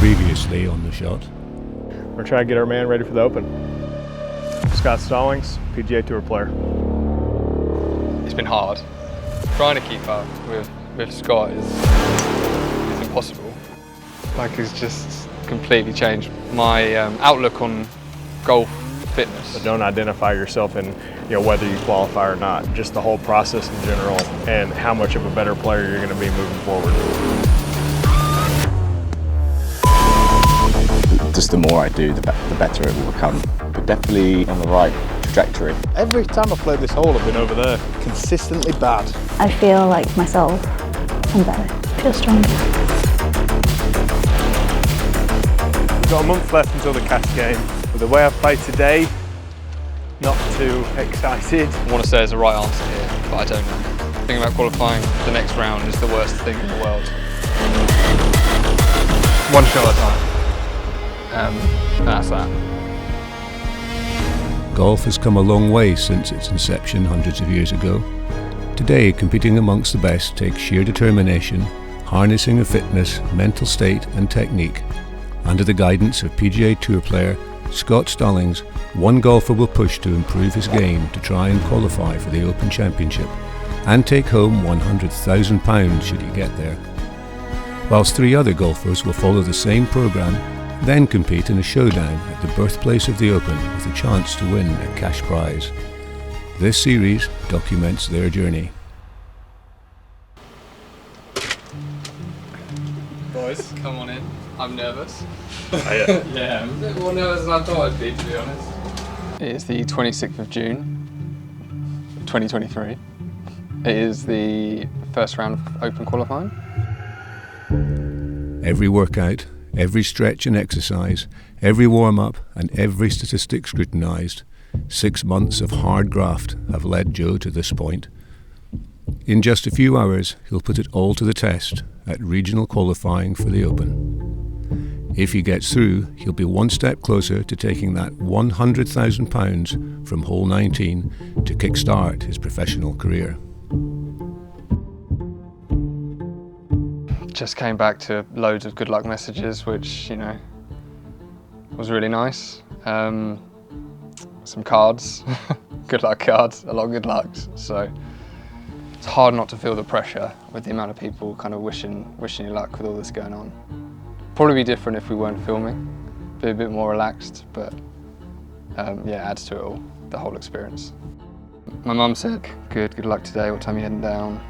Previously on the shot. We're trying to get our man ready for the Open. Scott Stallings, PGA Tour player. It's been hard. Trying to keep up with Scott is impossible. Like, it's just completely changed my outlook on golf fitness. But don't identify yourself in whether you qualify or not, just the whole process in general and how much of a better player you're going to be moving forward. Just the more I do, the better it will become. But definitely on the right trajectory. Every time I've played this hole, I've been over there. Consistently bad. I feel like myself. I'm better. I feel stronger. We've got a month left until the Cast game. With the way I've played today, not too excited. I want to say there's a right answer here, but I don't know. Thinking about qualifying the next round is the worst thing in the world. One shot at a time. That's that. Golf has come a long way since its inception hundreds of years ago. Today, competing amongst the best takes sheer determination, harnessing of fitness, mental state and technique. Under the guidance of PGA Tour player Scott Stallings, one golfer will push to improve his game to try and qualify for the Open Championship and take home £100,000 should he get there. Whilst three other golfers will follow the same programme, then compete in a showdown at the birthplace of the Open with a chance to win a cash prize. This series documents their journey. Boys, come on in. I'm nervous. Yeah, I'm a bit more nervous than I thought I'd be, to be honest. It is the 26th of June, 2023. It is the first round of Open qualifying. Every workout, every stretch and exercise, every warm-up and every statistic scrutinised. 6 months of hard graft have led Joe to this point. In just a few hours, he'll put it all to the test at regional qualifying for the Open. If he gets through, he'll be one step closer to taking that £100,000 from hole 19 to kickstart his professional career. Just came back to loads of good luck messages, which, was really nice. Some cards, good luck cards, a lot of good lucks. So it's hard not to feel the pressure with the amount of people kind of wishing you luck with all this going on. Probably be different if we weren't filming, be a bit more relaxed, but adds to it all, the whole experience. My mum said, good luck today, what time are you heading down?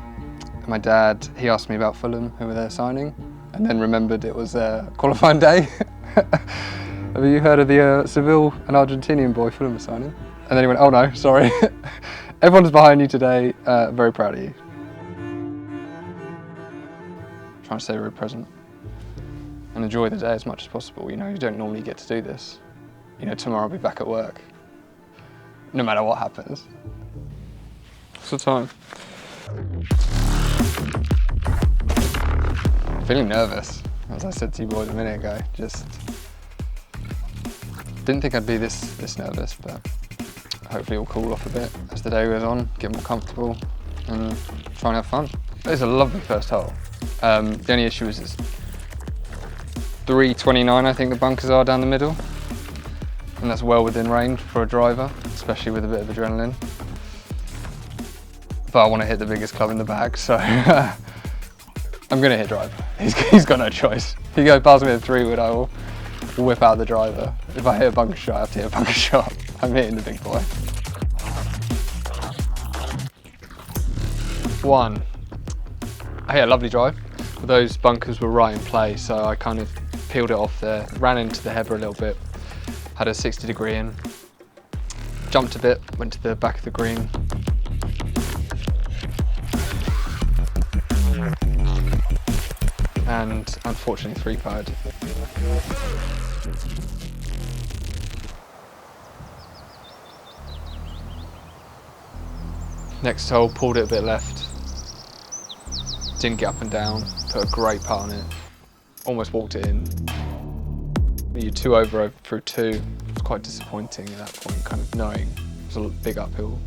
My dad, he asked me about Fulham, who were there signing, and then remembered it was qualifying day. Have you heard of the Seville and Argentinian boy Fulham was signing? And then he went, oh no, sorry. Everyone's behind you today, very proud of you. Trying to stay very present and enjoy the day as much as possible. You don't normally get to do this. Tomorrow I'll be back at work, no matter what happens. What's the time? Feeling nervous, as I said to you boys a minute ago. Just didn't think I'd be this nervous, but hopefully it'll cool off a bit as the day goes on, get more comfortable and try and have fun. It's a lovely first hole. The only issue is it's 329, I think the bunkers are down the middle, and that's well within range for a driver, especially with a bit of adrenaline. But I want to hit the biggest club in the bag, so I'm going to hit driver. He's got no choice. If you go past me with a 3-wood, I will whip out the driver. If I hit a bunker shot, I have to hit a bunker shot. I'm hitting the big boy. 1. I hit a lovely drive. Those bunkers were right in play, so I kind of peeled it off there, ran into the heather a little bit, had a 60-degree in, jumped a bit, went to the back of the green. And unfortunately 3-putted. Next hole, pulled it a bit left. Didn't get up and down, put a great putt on it. Almost walked it in. You're 2 over through 2. It was quite disappointing at that point, kind of knowing it was a big uphill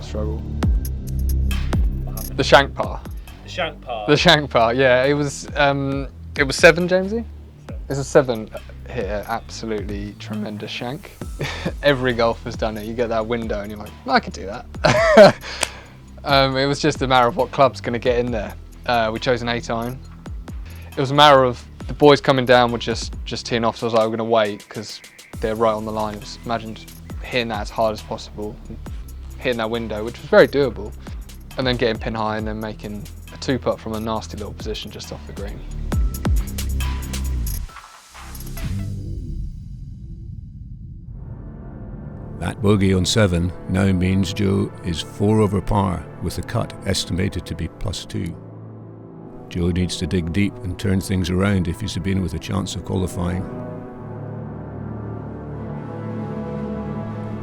struggle. The shank par. The shank par. The shank par, yeah. It was 7, Jamesy? It's a 7 here, absolutely tremendous shank. Every golfer's done it. You get that window and you're like, I could do that. It was just a matter of what club's going to get in there. We chose an 8-iron. It was a matter of the boys coming down were just teeing off, so I was like, we're going to wait because they're right on the line. Just imagine hitting that as hard as possible, hitting that window, which was very doable, and then getting pin high and then making a 2-putt from a nasty little position just off the green. That bogey on 7 now means Joe is 4 over par, with the cut estimated to be +2. Joe needs to dig deep and turn things around if he's to be in with a chance of qualifying.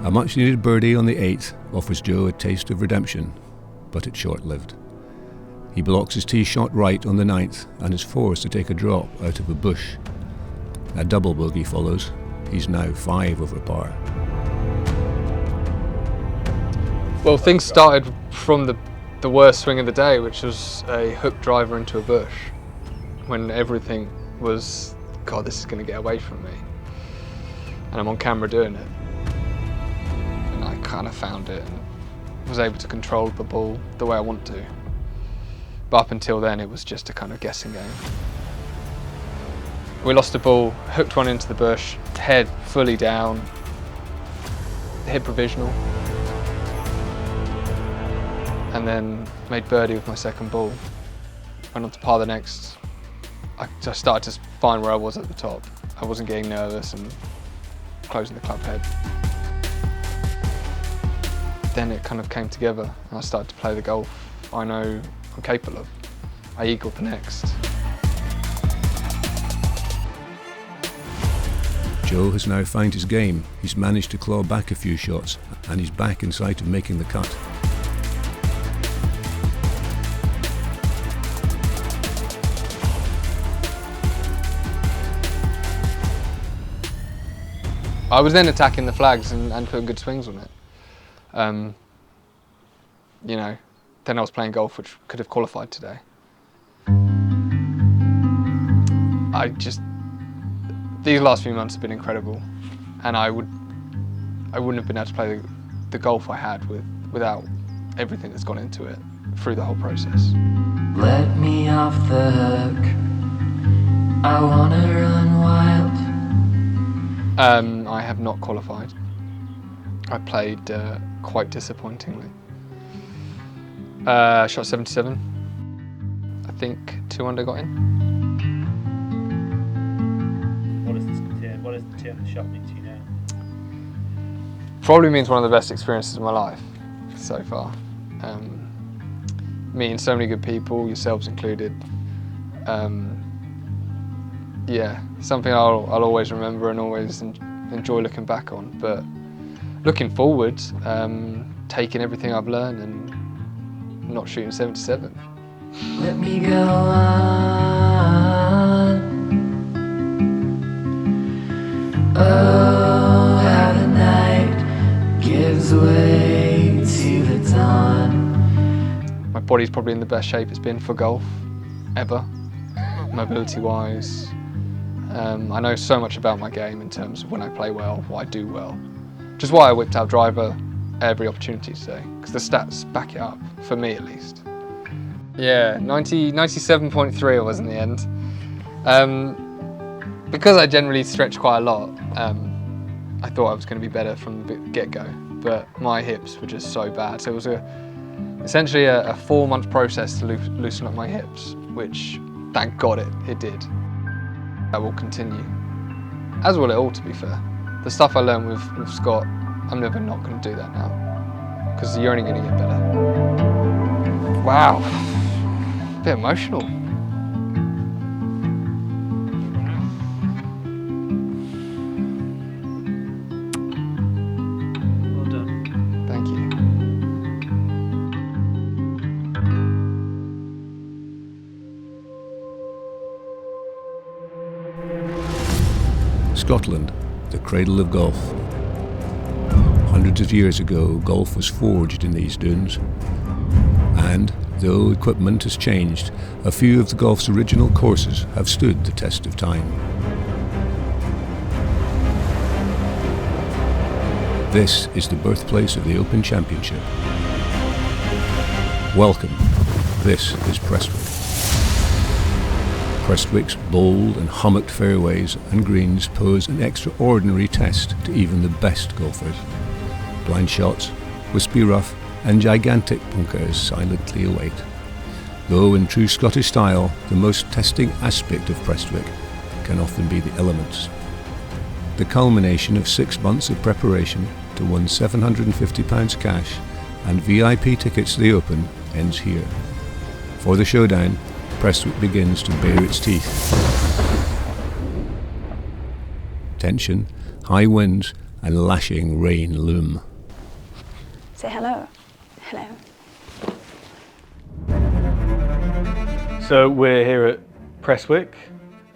A much needed birdie on the 8th offers Joe a taste of redemption, but it's short-lived. He blocks his tee shot right on the 9th and is forced to take a drop out of a bush. A double bogey follows. He's now 5 over par. Well, things started from the worst swing of the day, which was a hook driver into a bush, when everything was, God, this is going to get away from me. And I'm on camera doing it. And I kind of found it and was able to control the ball the way I want to. But up until then, it was just a kind of guessing game. We lost the ball, hooked one into the bush, head fully down, hit provisional. And then made birdie with my second ball. Went on to par the next. I just started to find where I was at the top. I wasn't getting nervous and closing the club head. Then it kind of came together and I started to play the golf I know I'm capable of. I eagled the next. Joe has now found his game. He's managed to claw back a few shots and he's back in sight of making the cut. I was then attacking the flags and putting good swings on it. You know, then I was playing golf, which could have qualified today. These last few months have been incredible, and I wouldn't have been able to play the golf I had without everything that's gone into it through the whole process. Let me off the hook. I wanna run wild. I have not qualified. I played quite disappointingly. Shot 77. I think 2 under got in. What does the 2 under shot mean to you now? Probably means one of the best experiences of my life so far. Meeting so many good people, yourselves included. Yeah, something I'll always remember and always enjoy looking back on. But looking forward, taking everything I've learned and not shooting 77. Let me go on. Oh, how the night gives way to the dawn. My body's probably in the best shape it's been for golf ever, mobility-wise. I know so much about my game in terms of when I play well, what I do well. Which is why I whipped out driver every opportunity today, because the stats back it up, for me at least. Yeah, 97.3 I was in the end. Because I generally stretch quite a lot, I thought I was going to be better from the get-go, but my hips were just so bad. So it was essentially a 4-month process to loosen up my hips, which, thank God, it did. That will continue, as will it all, to be fair. The stuff I learned with Scott, I'm never not going to do that now, because you're only going to get better. Wow, a bit emotional. Well done. Thank you. Scotland, the cradle of golf. Hundreds of years ago, golf was forged in these dunes. And, though equipment has changed, a few of the golf's original courses have stood the test of time. This is the birthplace of the Open Championship. Welcome. This is Prestwick. Prestwick's bold and hummocked fairways and greens pose an extraordinary test to even the best golfers. Blind shots, wispy rough, and gigantic Pangaeas silently await. Though in true Scottish style, the most testing aspect of Prestwick can often be the elements. The culmination of 6 months of preparation to win £750 cash and VIP tickets to the Open ends here. For the showdown, Prestwick begins to bare its teeth. Tension, high winds, and lashing rain loom. Say hello. Hello. So we're here at Prestwick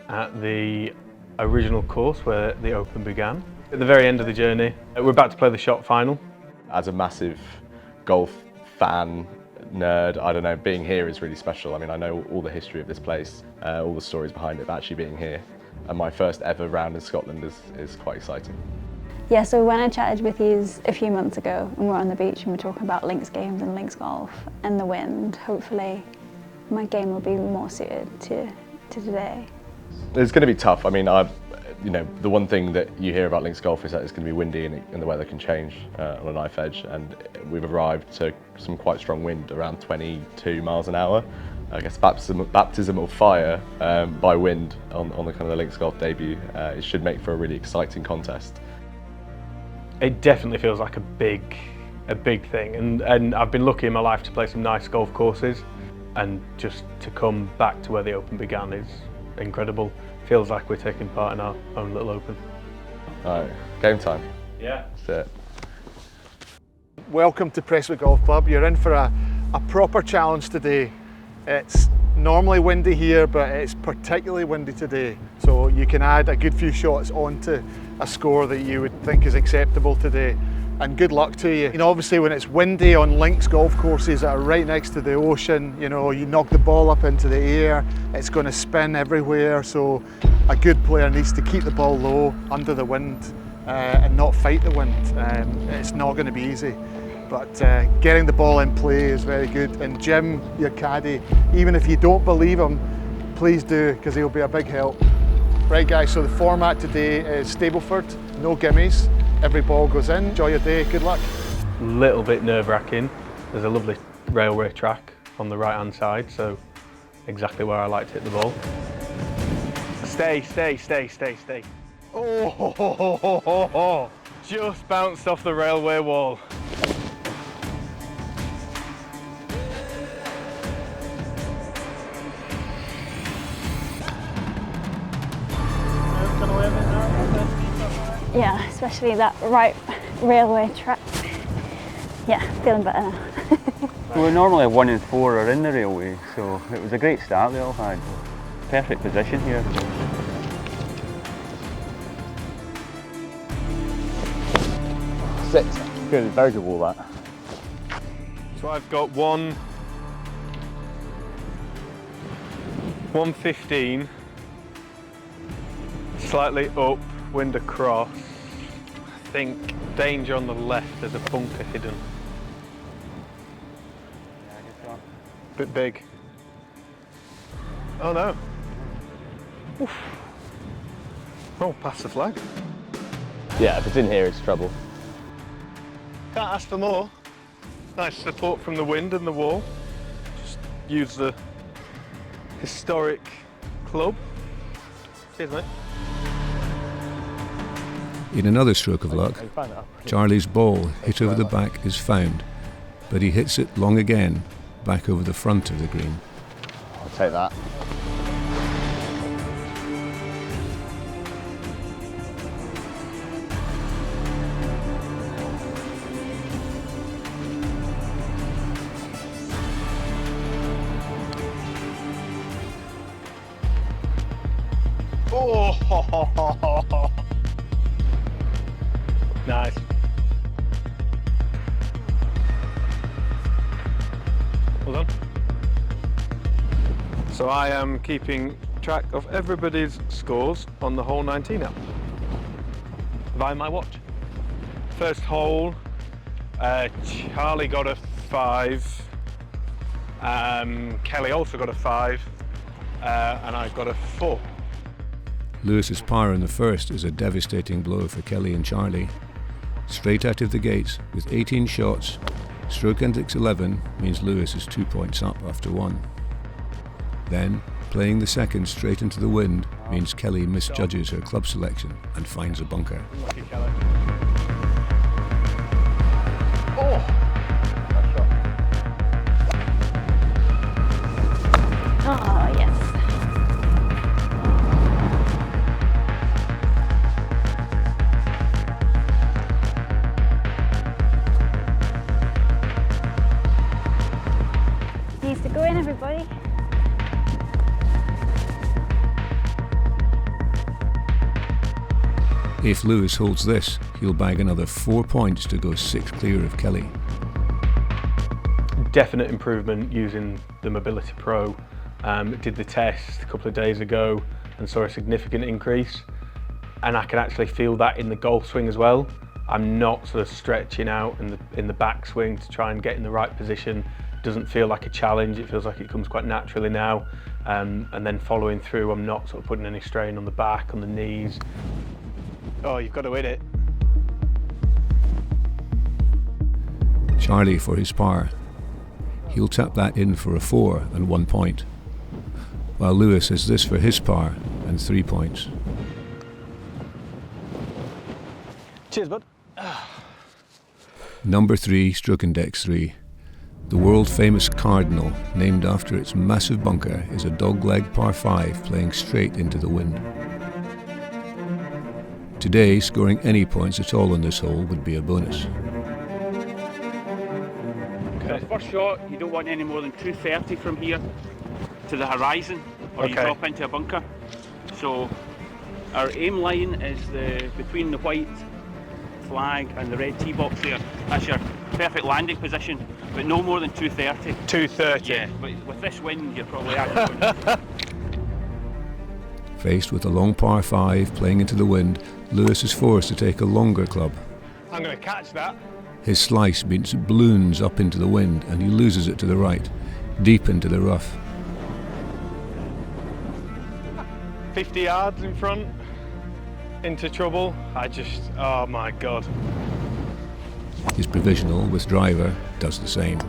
at the original course where the Open began. At the very end of the journey, we're about to play the shot final. As a massive golf fan, nerd, I don't know, being here is really special. I mean, I know all the history of this place, all the stories behind it, but actually being here, and my first ever round in Scotland is quite exciting. Yeah, so when I chatted with you a few months ago and we were on the beach and we were talking about links games and links golf and the wind, hopefully my game will be more suited to today. It's going to be tough. I mean, you know, the one thing that you hear about links golf is that it's going to be windy and the weather can change on a knife edge, and we've arrived to some quite strong wind, around 22 miles an hour. I guess baptism of fire by wind on the kind of the links golf debut. It should make for a really exciting contest. It definitely feels like a big thing, and I've been lucky in my life to play some nice golf courses, and just to come back to where the Open began is incredible. Feels like we're taking part in our own little Open. Alright, game time. Yeah. That's it. Welcome to Prestwick Golf Club. You're in for a proper challenge today. It's normally windy here, but it's particularly windy today. So you can add a good few shots onto a score that you would think is acceptable today. And good luck to you. You know, obviously when it's windy on links golf courses that are right next to the ocean, you know, you knock the ball up into the air, it's going to spin everywhere. So a good player needs to keep the ball low under the wind and not fight the wind. It's not going to be easy. But getting the ball in play is very good. And Jim, your caddy, even if you don't believe him, please do, because he'll be a big help. Right guys, so the format today is Stableford, no gimmies. Every ball goes in. Enjoy your day, good luck. Little bit nerve-wracking. There's a lovely railway track on the right-hand side, so exactly where I like to hit the ball. Stay. Oh, just bounced off the railway wall. Yeah, especially that right railway track. Yeah, feeling better now. Well, normally 1 and 4 are in the railway, so it was a great start they all had. Perfect position here. Six. Good, very good wall that. So I've got 115, slightly up, wind across. I think danger on the left, there's a bunker hidden. Bit big. Oh no. Oof. Oh, past the flag. Yeah, if it's in here, it's trouble. Can't ask for more. Nice support from the wind and the wall. Just use the historic club. Cheers, mate. In another stroke of luck, Charlie's ball hit over the back is found, but he hits it long again, back over the front of the green. I'll take that. Oh, nice. Well done. So I am keeping track of everybody's scores on the Hole 19 app via my watch. First hole, Charlie got a 5, Kelly also got a 5, and I got a 4. Lewis's par in the first is a devastating blow for Kelly and Charlie. Straight out of the gates with 18 shots, stroke index 11 means Lewis is 2 points up after 1. Then, playing the second straight into the wind means Kelly misjudges her club selection and finds a bunker. Lucky Kelly. Oh, yes. Needs to go in, everybody. If Lewis holds this, he'll bag another 4 points to go 6 clear of Kelly. Definite improvement using the Mobility Pro. Did the test a couple of days ago and saw a significant increase, and I can actually feel that in the golf swing as well. I'm not sort of stretching out in the backswing to try and get in the right position. Doesn't feel like a challenge, it feels like it comes quite naturally now. And then following through, I'm not sort of putting any strain on the back, on the knees. Oh, you've got to hit it. Charlie for his par. He'll tap that in for a 4 and 1 point, while Lewis has this for his par and 3 points. Cheers, bud. Number 3, stroke index 3. The world famous Cardinal, named after its massive bunker, is a dogleg par 5 playing straight into the wind. Today, scoring any points at all on this hole would be a bonus. So first shot, you don't want any more than 230 from here to the horizon, or you drop into a bunker. So our aim line is between the white flag and the red tee box there. That's your perfect landing position, but no more than 230. 230? Yeah, but with this wind, you're probably at Faced with a long par 5 playing into the wind, Lewis is forced to take a longer club. I'm going to catch that. His slice beats balloons up into the wind and he loses it to the right, deep into the rough. 50 yards in front, into trouble. Oh my God. His provisional with driver does the same.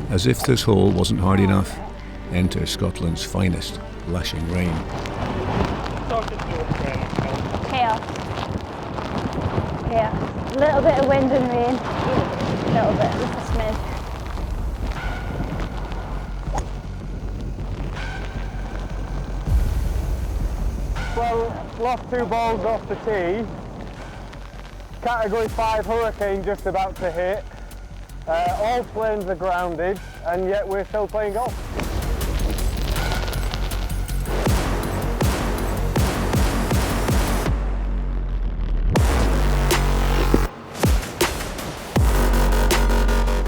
As if this hole wasn't hard enough, enter Scotland's finest, lashing rain. Chaos. A little bit of wind and rain. A little bit, just a smidge. Well, lost 2 balls off the tee. Category 5 hurricane just about to hit. All planes are grounded, and yet we're still playing golf.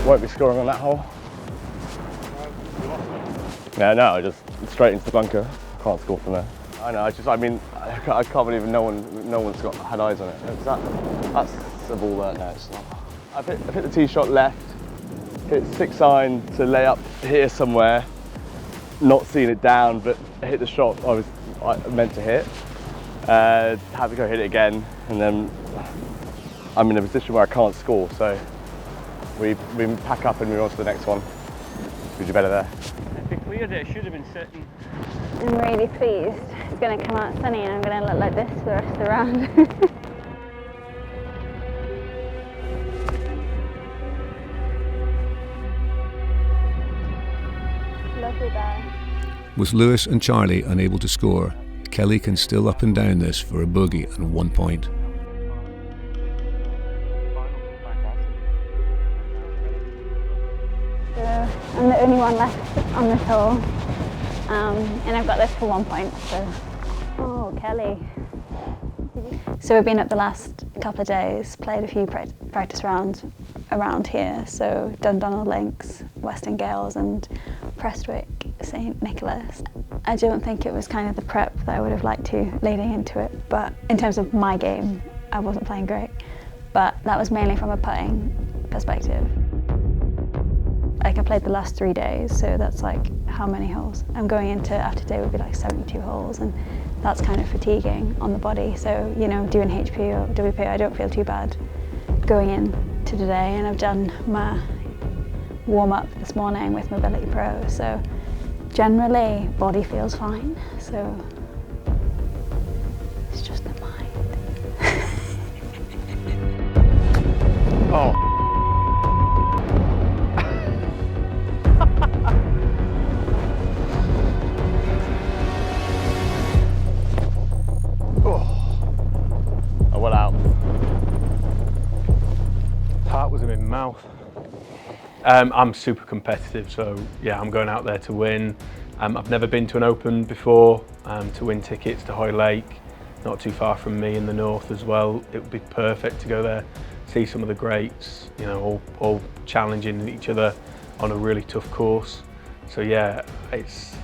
Won't be scoring on that hole. No, just straight into the bunker. Can't score from there. I know. I can't believe no one's had eyes on it. That's the ball there. No, it's not. I've hit the tee shot left. Hit 6 iron to lay up here somewhere. Not seeing it down, but hit the shot I was meant to hit. Had to go hit it again, and then I'm in a position where I can't score. So we pack up and move on to the next one. We do better there. If we cleared it, it should have been sitting. I'm really pleased. It's going to come out sunny and I'm going to look like this for the rest of the round. Lovely guy. With Lewis and Charlie unable to score, Kelly can still up and down this for a bogey and 1 point. I'm the only one left on this hole, and I've got this for 1 point, so... Oh, Kelly. So we've been up the last couple of days, played a few practice rounds around here, so Dundonald Links, Western Gales and Prestwick, St Nicholas. I don't think it was kind of the prep that I would have liked to leading into it, but in terms of my game, I wasn't playing great. But that was mainly from a putting perspective. Like I played the last 3 days, so that's like how many holes? I'm going into, after today would be like 72 holes, and that's kind of fatiguing on the body. So, you know, doing HWPO, WPO, I don't feel too bad going into today, and I've done my warm-up this morning with Mobility Pro, so generally body feels fine, so it's just the mind. Oh. I went out. Heart was in my mouth. I'm super competitive, so yeah, I'm going out there to win. I've never been to an Open before, to win tickets to Hoy Lake, not too far from me in the north as well. It would be perfect to go there, see some of the greats, you know, all challenging each other on a really tough course. So yeah, it's,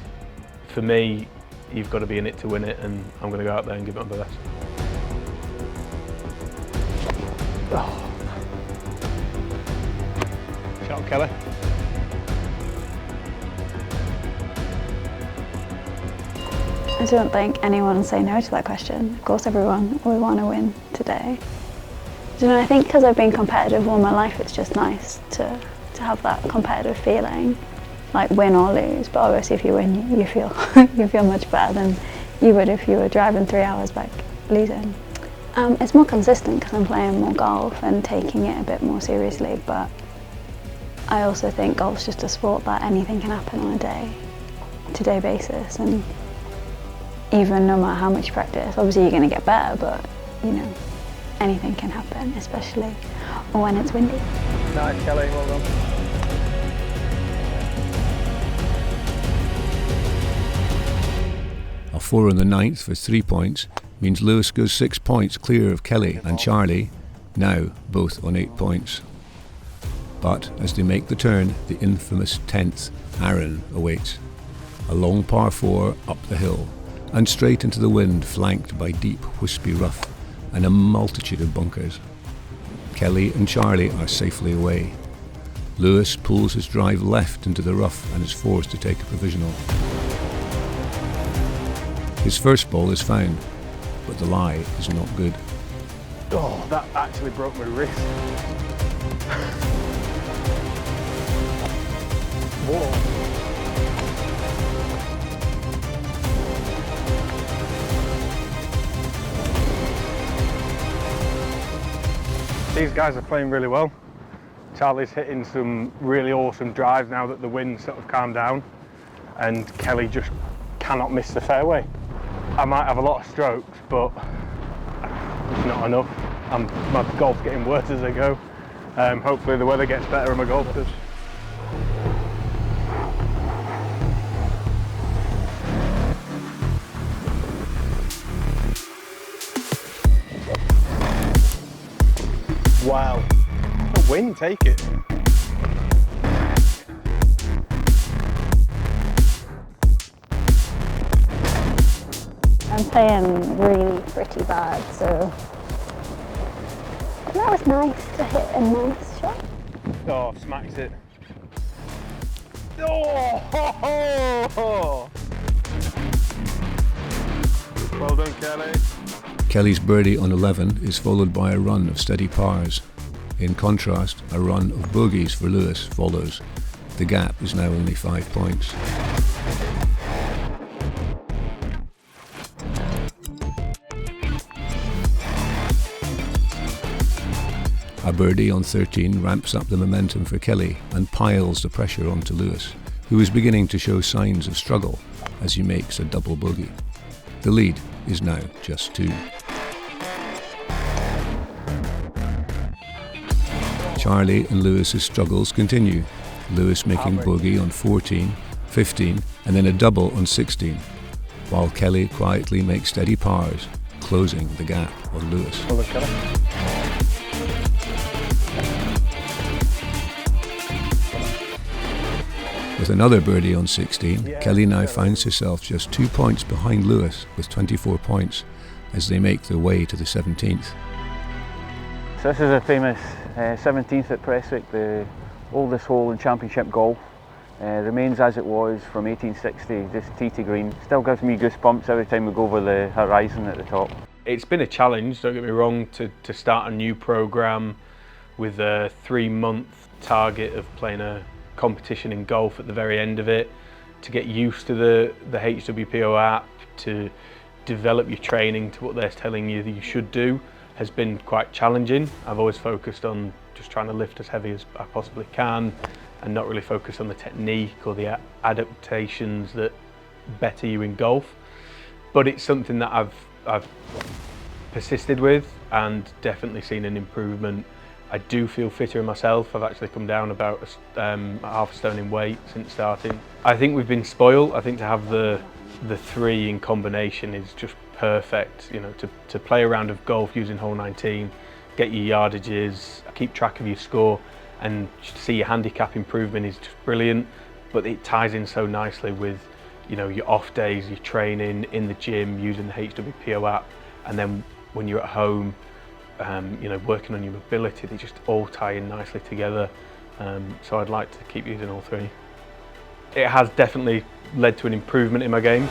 for me, you've got to be in it to win it, and I'm going to go out there and give it my best. Oh. Shout out Kelly. I don't think anyone will say no to that question. Of course everyone will want to win today. Do you know, I think because I've been competitive all my life, it's just nice to have that competitive feeling, like win or lose. But obviously if you win, you feel you feel much better than you would if you were driving 3 hours back losing. It's more consistent because I'm playing more golf and taking it a bit more seriously, but I also think golf's just a sport that anything can happen on a day-to-day basis, and even no matter how much you practice, obviously you're going to get better, but you know, anything can happen, especially when it's windy. Nice, Kelly, well done. A 4 on the 9th for 3 points means Lewis goes 6 points clear of Kelly and Charlie, now both on 8 points. But as they make the turn, the infamous 10th Aaron awaits. A long par 4 up the hill and straight into the wind, flanked by deep wispy rough and a multitude of bunkers. Kelly and Charlie are safely away. Lewis pulls his drive left into the rough and is forced to take a provisional. His first ball is found, but the lie is not good. Oh, that actually broke my wrist. Whoa. These guys are playing really well. Charlie's hitting some really awesome drives now that the wind's sort of calmed down, and Kelly just cannot miss the fairway. I might have a lot of strokes, but it's not enough. My golf's getting worse as I go. Hopefully the weather gets better and my golf does. Wow, the wind, take it. I'm playing really pretty bad, so that was nice to hit a nice shot. Oh, smacks it. Oh! Well done, Kelly. Kelly's birdie on 11 is followed by a run of steady pars. In contrast, a run of bogeys for Lewis follows. The gap is now only 5 points. A birdie on 13 ramps up the momentum for Kelly and piles the pressure onto Lewis, who is beginning to show signs of struggle as he makes a double bogey. The lead is now just 2. Charlie and Lewis's struggles continue, Lewis making bogey on 14, 15 and then a double on 16, while Kelly quietly makes steady pars, closing the gap on Lewis. Well done, Kelly. With another birdie on 16, Kelly now finds herself just 2 points behind Lewis with 24 points as they make their way to the 17th. So this is a famous 17th at Prestwick, the oldest hole in championship golf. Remains as it was from 1860, just tee to green. Still gives me goosebumps every time we go over the horizon at the top. It's been a challenge, don't get me wrong, to start a new programme with a 3-month target of playing a competition in golf at the very end of it, to get used to the HWPO app, to develop your training to what they're telling you that you should do, has been quite challenging. I've always focused on just trying to lift as heavy as I possibly can and not really focus on the technique or the adaptations that better you in golf. But it's something that I've persisted with and definitely seen an improvement. I do feel fitter in myself. I've actually come down about half a stone in weight since starting. I think we've been spoiled. I think to have the 3 in combination is just perfect. You know, to play a round of golf using hole 19, get your yardages, keep track of your score, and see your handicap improvement is just brilliant. But it ties in so nicely with, you know, your off days, your training in the gym using the HWPO app, and then when you're at home, you know, working on your mobility. They just all tie in nicely together. So I'd like to keep using all 3. It has definitely led to an improvement in my game.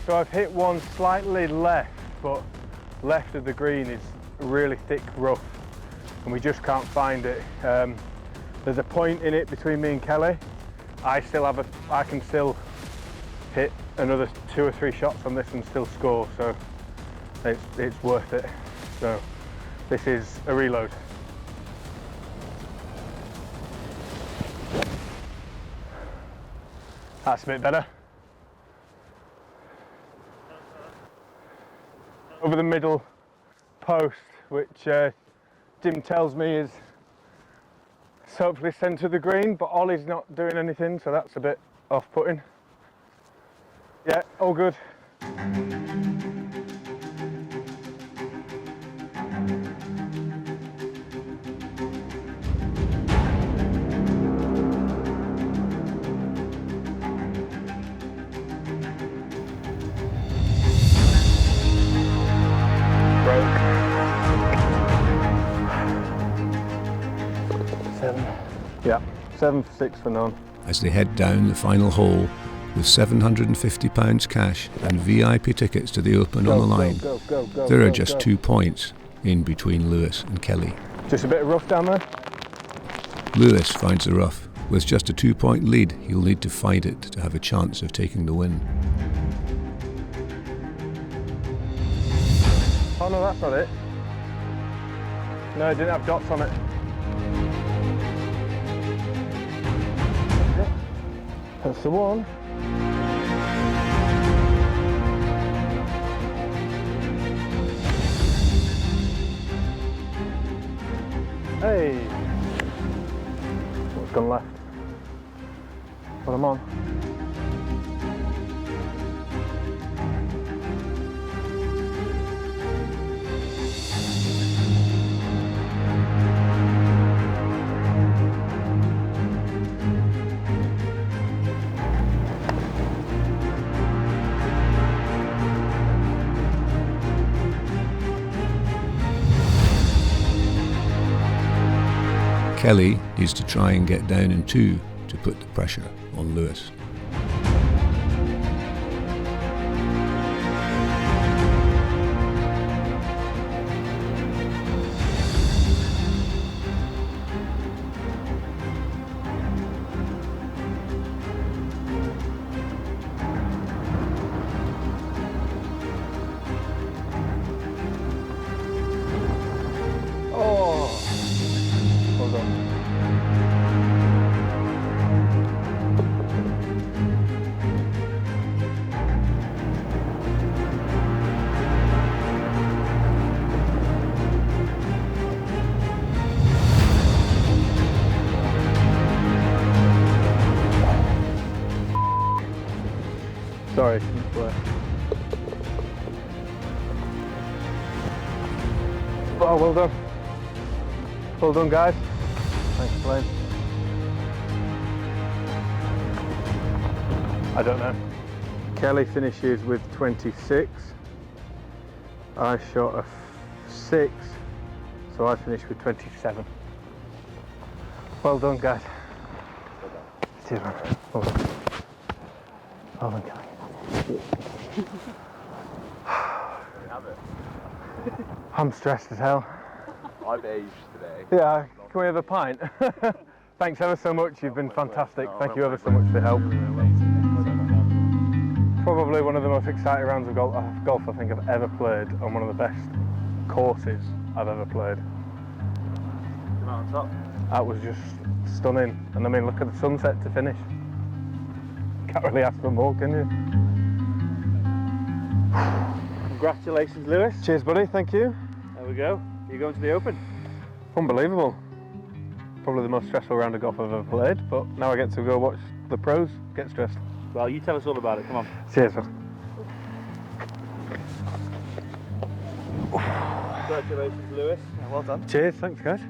So I've hit one slightly left, but left of the green is really thick rough and we just can't find it. There's a point in it between me and Kelly. I can still hit another 2 or 3 shots on this and still score, so it's worth it. So this is a reload. That's a bit better. Over the middle post, which Jim tells me is hopefully centre of the green, but Ollie's not doing anything, so that's a bit off-putting. Yeah, all good. Yeah, 7 for 6 for none. As they head down the final hole with £750 cash and VIP tickets to the Open on the line, there are just 2 points in between Lewis and Kelly. Just a bit of rough down there? Lewis finds the rough. With just a 2-point lead, he'll need to fight it to have a chance of taking the win. Oh no, that's not it. No, it didn't have dots on it. That's the one. Hey! What's gone left? But I'm on. Kelly needs to try and get down in 2 to put the pressure on Lewis. Sorry. Oh, well done. Well done, guys. Thanks for playing. I don't know. Kelly finishes with 26. I shot a 6, so I finished with 27. Well done, guys. Cheers, man. Well done. Well done, Kelly. I'm stressed as hell. I've aged today. Yeah, can we have a pint? Thanks ever so much, you've been fantastic. Thank you ever so much for your help. Probably one of the most exciting rounds of golf I think I've ever played on one of the best courses I've ever played. Come out on top. That was just stunning. And I mean, look at the sunset to finish. Can't really ask for more, can you? Congratulations, Lewis. Cheers, buddy, thank you. There we go. You're going to the Open. Unbelievable. Probably the most stressful round of golf I've ever played, but now I get to go watch the pros get stressed. Well, you tell us all about it, come on. Cheers, man. Congratulations, Lewis. Yeah, well done. Cheers, thanks guys.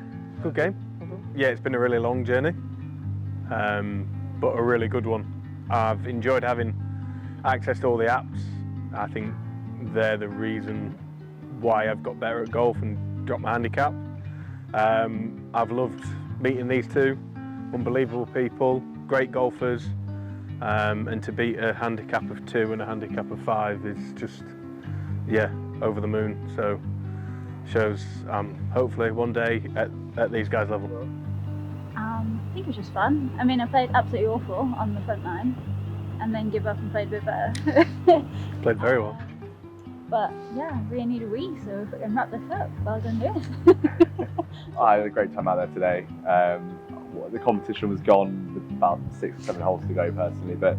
Good game. Yeah, it's been a really long journey, but a really good one. I've enjoyed having access to all the apps. I think they're the reason why I've got better at golf and dropped my handicap. I've loved meeting these two, unbelievable people, great golfers, and to beat a handicap of 2 and a handicap of 5 is just, yeah, over the moon. So shows hopefully one day at these guys' level. I think it was just fun. I mean, I played absolutely awful on the front nine and then give up and played a bit better. Played very well. But yeah, I really need a wee, so if we can wrap this up, well done, Lewis. I had a great time out there today. The competition was gone with about 6 or 7 holes to go personally, but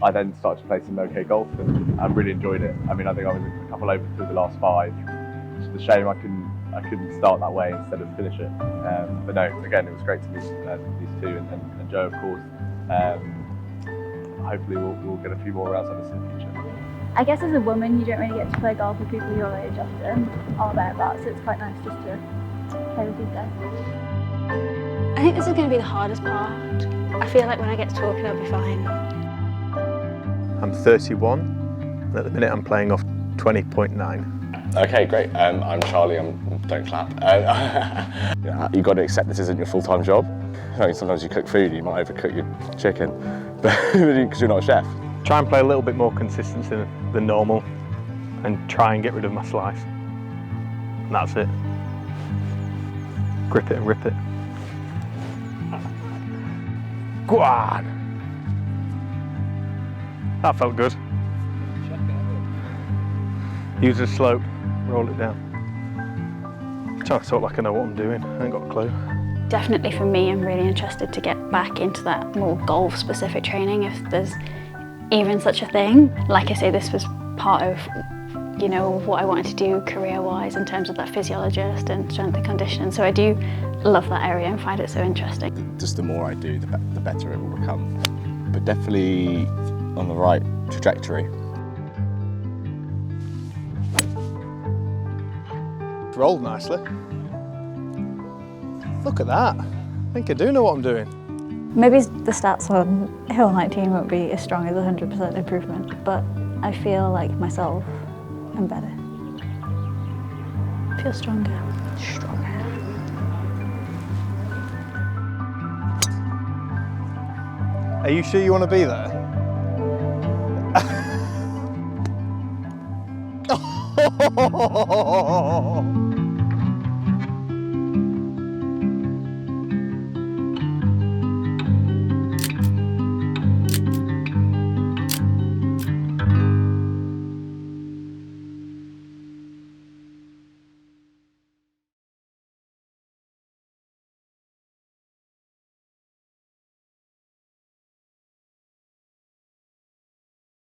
I then started to play some okay golf and I really enjoyed it. I mean, I think I was a couple over through the last 5. It's a shame I couldn't start that way instead of finish it. But no, again, it was great to meet these two and Joe, of course. Hopefully we'll get a few more rounds on this in the future. I guess as a woman, you don't really get to play golf with people your age often, or thereabouts, so it's quite nice just to play with these guys. I think this is going to be the hardest part. I feel like when I get to talking, I'll be fine. I'm 31, and at the minute I'm playing off 20.9. Okay, great. I'm Charlie. Don't clap. You've got to accept this isn't your full-time job. I mean, sometimes you cook food, you might overcook your chicken, but because you're not a chef. Try and play a little bit more consistency than normal, and try and get rid of my slice. And that's it. Grip it and rip it. Go on! That felt good. Use the slope, roll it down. I'm trying to talk like I know what I'm doing, I ain't got a clue. Definitely for me, I'm really interested to get back into that more golf-specific training, if there's even such a thing. Like I say, this was part of, you know, what I wanted to do career-wise in terms of that physiologist and strength and conditioning. So I do love that area and find it so interesting. Just the more I do, the better it will become. But definitely on the right trajectory. Rolled nicely. Look at that. I think I do know what I'm doing. Maybe the stats on Hill 19 won't be as strong as 100% improvement, but I feel like myself, I'm better. I feel stronger. Are you sure you want to be there?